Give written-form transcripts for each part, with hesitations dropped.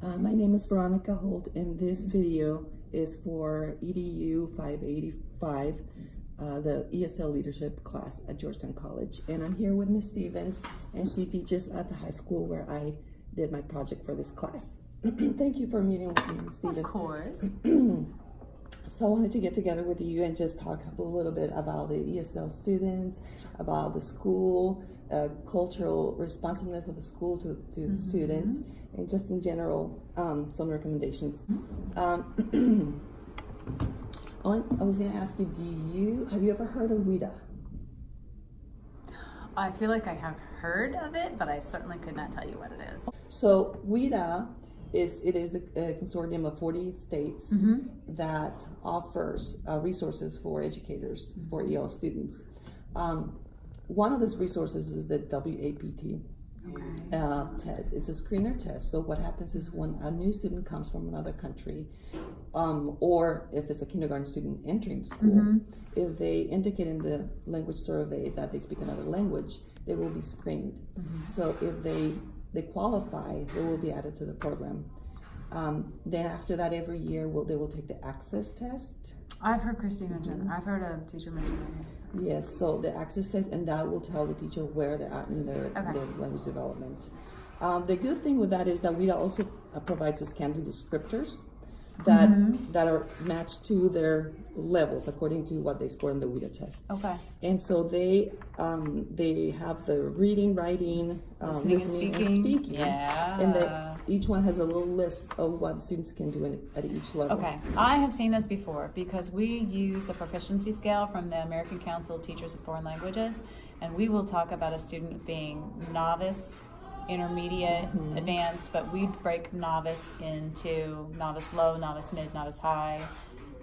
My name is Veronica Holt, and this video is for EDU 585, the ESL Leadership class at Georgetown College. And I'm here with Ms. Stevens, and she teaches at the high school where I did my project for this class. Thank you for meeting with me, Ms. Stevens. Of course. So I wanted to get together with you and just talk a little bit about the ESL students, about the school, cultural responsiveness of the school to the students, and just in general, some recommendations. I was going to ask you, have you ever heard of WIDA? I feel like I have heard of it, but I certainly could not tell you what it is. So WIDA is a consortium of 40 states that offers resources for educators, for EL students. One of those resources is the WAPT test. It's a screener test. So what happens is when a new student comes from another country, or if it's a kindergarten student entering school, if they indicate in the language survey that they speak another language, they will be screened. So if they qualify, they will be added to the program. Then after that, every year they will take the access test. I've heard Christy mention, I've heard a teacher mention that. Yes, so the access test, and that will tell the teacher where they're at in their language development. The good thing with that is that WIDA also provides us candid descriptors that are matched to their levels according to what they score in the WIDA test. Okay. And so they have the reading, writing, listening and speaking. Yeah. And each one has a little list of what students can do at each level. Okay. I have seen this before because we use the proficiency scale from the American Council of Teachers of Foreign Languages, and we will talk about a student being novice, intermediate, advanced, but we break novice into novice low, novice mid, novice high.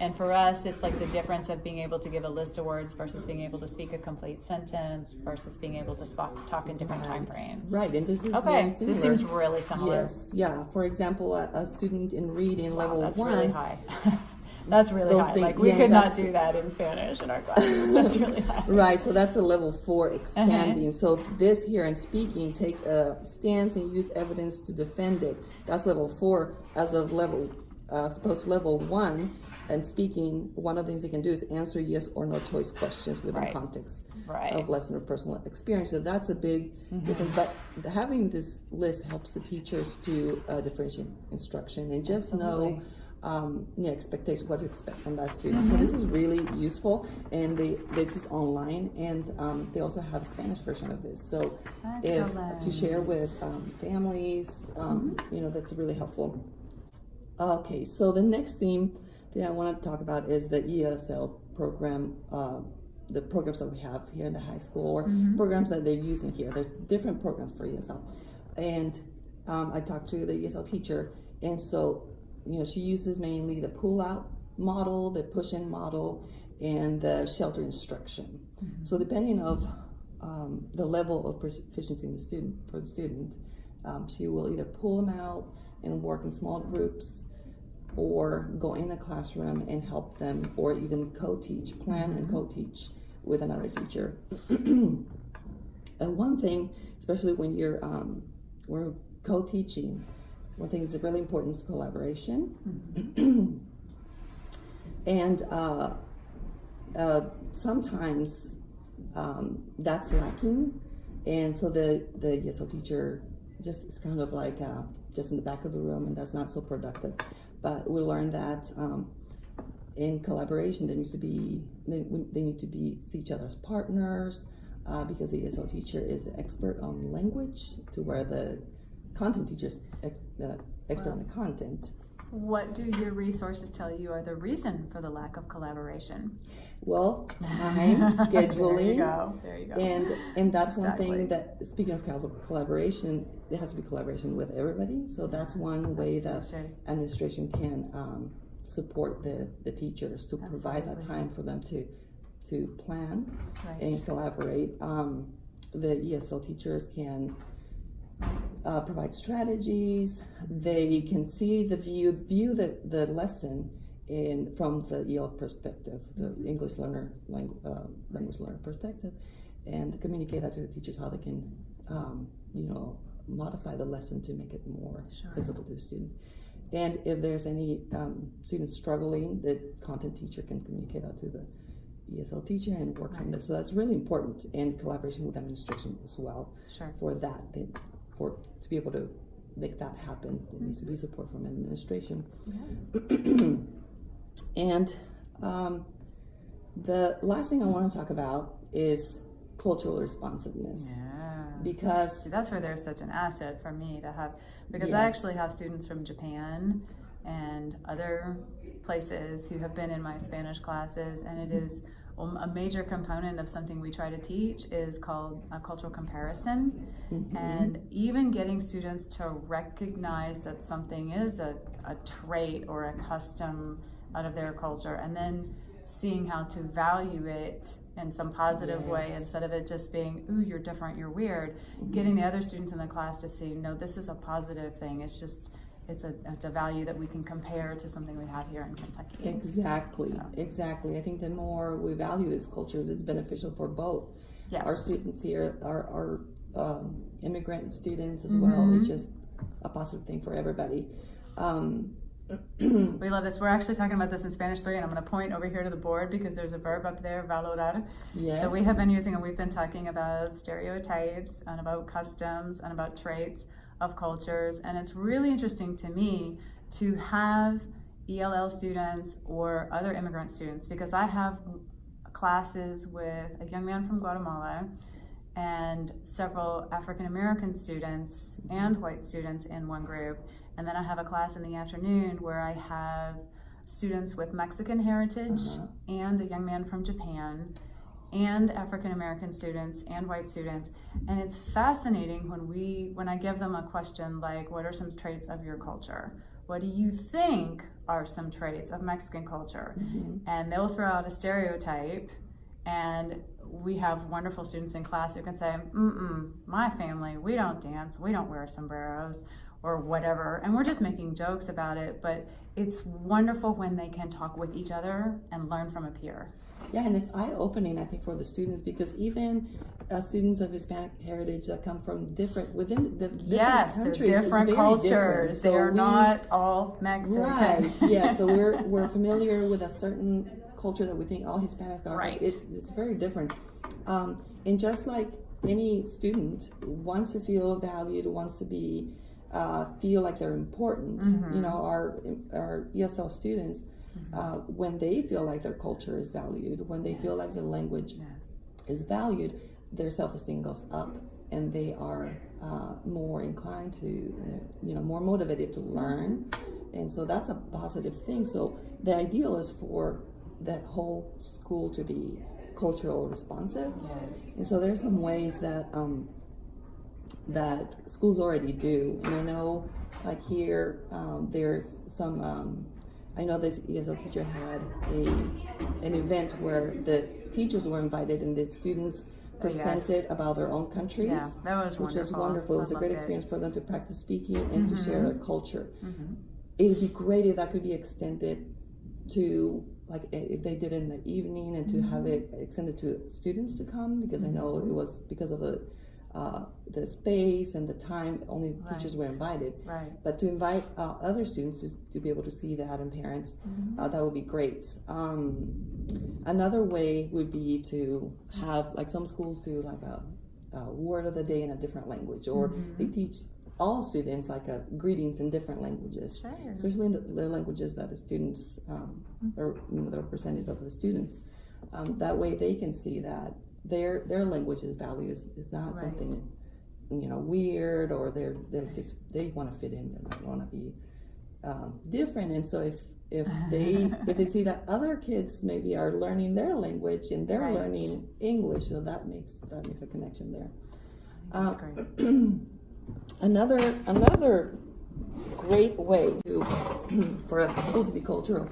And for us, it's like the difference of being able to give a list of words versus being able to speak a complete sentence versus being able to talk in different time frames. Right, and this is okay. very similar. This seems really similar. Yes, yeah. For example, a student in reading level that's 1. Really high. That's really high. Like we could not do that in Spanish in our classes. That's really high. Right, so that's a level 4 expanding. So this here in speaking, take a stance and use evidence to defend it. That's level 4. As of level, level 1 and speaking, one of the things they can do is answer yes or no choice questions within context of lesson or personal experience. So that's a big difference. But having this list helps the teachers to differentiate instruction and just know expectations, what to expect from that student. So this is really useful, and this is online, and they also have a Spanish version of this. So to share with families, that's really helpful. Okay, so the next theme that I want to talk about is the ESL program, the programs that we have here in the high school, or programs that they're using here. There's different programs for ESL. And I talked to the ESL teacher, and so she uses mainly the pull-out model, the push-in model, and the shelter instruction. So depending of the level of proficiency in the student, she will either pull them out and work in small groups, or go in the classroom and help them, or even co-teach, plan and co-teach with another teacher. And one thing, especially when we're co-teaching, one thing that's really important is collaboration. And sometimes that's lacking, and so the ESL teacher just is kind of like just in the back of the room, and that's not so productive. But we learned that in collaboration, they need to see each other as partners, because the ESL teacher is the expert on language, to where the content teacher is expert on the content. What do your resources tell you are the reason for the lack of collaboration? Well, time, scheduling. There you go. And that's one thing that, speaking of collaboration, it has to be collaboration with everybody. So that's one way that administration can support the teachers to provide that time for them to plan and collaborate. The ESL teachers can provide strategies. They can see view the lesson from the EL perspective, the English learner, language learner perspective, and communicate that to the teachers how they can, modify the lesson to make it more accessible to the student. And if there's any students struggling, the content teacher can communicate out to the ESL teacher and work from there. So that's really important, and collaboration with administration as well for that. To be able to make that happen, there needs to be support from administration. And the last thing I want to talk about is cultural responsiveness. Because that's where there's such an asset for me to have, because I actually have students from Japan and other places who have been in my Spanish classes, and it is a major component of something we try to teach is called a cultural comparison. And even getting students to recognize that something is a trait or a custom out of their culture, and then seeing how to value it in some positive way instead of it just being, ooh, you're different, you're weird. Getting the other students in the class to see, no, this is a positive thing. It's just, it's a value that we can compare to something we have here in Kentucky. Exactly. I think the more we value these cultures, it's beneficial for both. Our students here, our immigrant students as well. It's just a positive thing for everybody. We love this. We're actually talking about this in Spanish 3, and I'm going to point over here to the board because there's a verb up there, valorar, that we have been using, and we've been talking about stereotypes and about customs and about traits of cultures. And it's really interesting to me to have ELL students or other immigrant students, because I have classes with a young man from Guatemala and several African American students and white students in one group. And then I have a class in the afternoon where I have students with Mexican heritage and a young man from Japan and African American students and white students. And it's fascinating when I give them a question like, what are some traits of your culture? What do you think are some traits of Mexican culture? And they'll throw out a stereotype, and we have wonderful students in class who can say, my family, we don't dance, we don't wear sombreros, or whatever, and we're just making jokes about it, but it's wonderful when they can talk with each other and learn from a peer. Yeah, and it's eye-opening, I think, for the students, because even students of Hispanic heritage that come from within the different countries, they're different cultures. Different. So they're not all Mexican. Right. Yeah. So we're familiar with a certain culture that we think all Hispanics are. Right. It's very different. And just like any student wants to feel valued, wants to be feel like they're important. You know, our ESL students, when they feel like their culture is valued, when they feel like the language is valued, their self-esteem goes up, and they are more inclined to, more motivated to learn. And so that's a positive thing. So the ideal is for that whole school to be cultural responsive. And so there's some ways that that schools already do. And I know, like here, there's some, I know this ESL teacher had an event where the teachers were invited and the students presented about their own countries. Yeah, that was wonderful. Which was wonderful. It was a great experience for them to practice speaking and to share their culture. It would be great if that could be extended to, like, if they did it in the evening, and to have it extended to students to come, because I know it was because of the space and the time, only teachers were invited. But to invite other students to be able to see that, and parents, that would be great. Another way would be to have, like, some schools do like a word of the day in a different language, or they teach all students like greetings in different languages, especially in the languages that the students or the representative of the students. That way they can see that their language's value is not something weird, or they want to fit in, they want to be different. And so if they see that other kids maybe are learning their language and they're learning English, so that makes a connection there. That's great. Another great way for a school to be cultural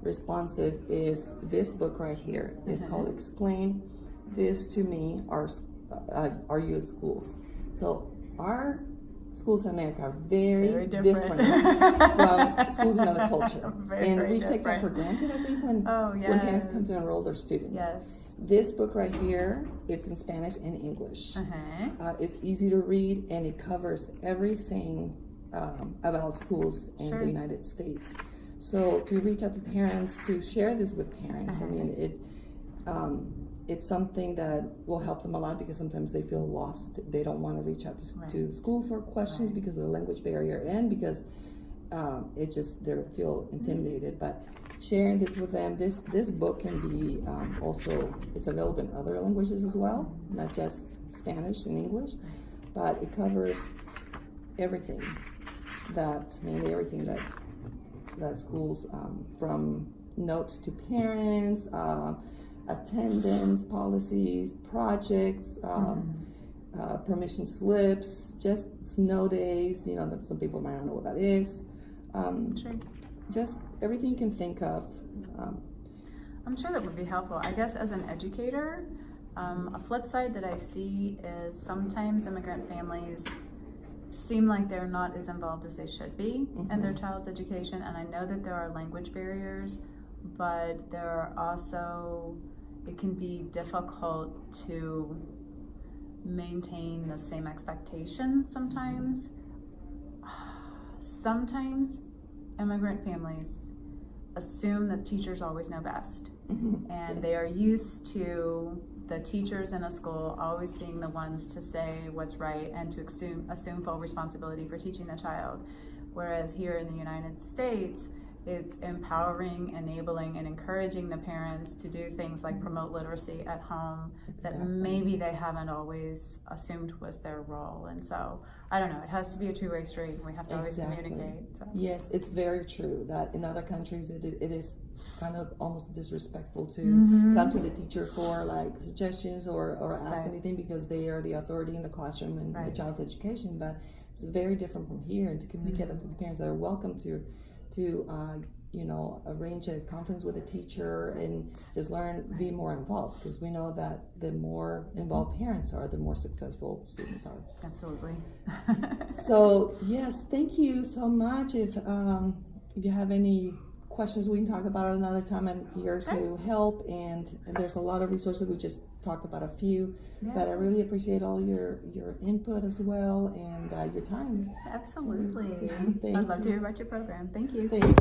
responsive is this book right here. It's called "Explain This to Me, Our U.S. Schools." So our schools in America are very different. from schools in other culture. Very we different. take that for granted, I think, when parents come to enroll their students. Yes. This book right here, it's in Spanish and English. It's easy to read, and it covers everything about schools in the United States. So to reach out to parents, to share this with parents, I mean, it's something that will help them a lot, because sometimes they feel lost. They don't want to reach out to school for questions because of the language barrier, and because it just, they feel intimidated. But sharing this with them, this book can be also, it's available in other languages as well, not just Spanish and English, but it covers everything mainly everything that schools, from notes to parents, attendance policies, projects, permission slips, just snow days, that some people might not know what that is. Just everything you can think of. I'm sure that would be helpful. I guess as an educator, a flip side that I see is sometimes immigrant families seem like they're not as involved as they should be in their child's education. And I know that there are language barriers, but there are also, it can be difficult to maintain the same expectations sometimes. Sometimes immigrant families assume that teachers always know best, and they are used to the teachers in a school always being the ones to say what's right and to assume full responsibility for teaching the child. Whereas here in the United States, it's empowering, enabling, and encouraging the parents to do things like promote literacy at home that maybe they haven't always assumed was their role. And so, I don't know, it has to be a two-way street. We have to always communicate. So. Yes, it's very true that in other countries it is kind of almost disrespectful to come to the teacher for like suggestions or ask anything, because they are the authority in the classroom and the child's education. But it's very different from here, and to communicate to the parents that are welcome to arrange a conference with a teacher and just be more involved, because we know that the more involved parents are, the more successful students are. Absolutely. So yes, thank you so much. If you have any questions, we can talk about it another time. I'm here to help, and there's a lot of resources. We just talked about a few, but I really appreciate all your input as well, and your time. Absolutely. I'd love to hear about your program. Thank you. Thank you.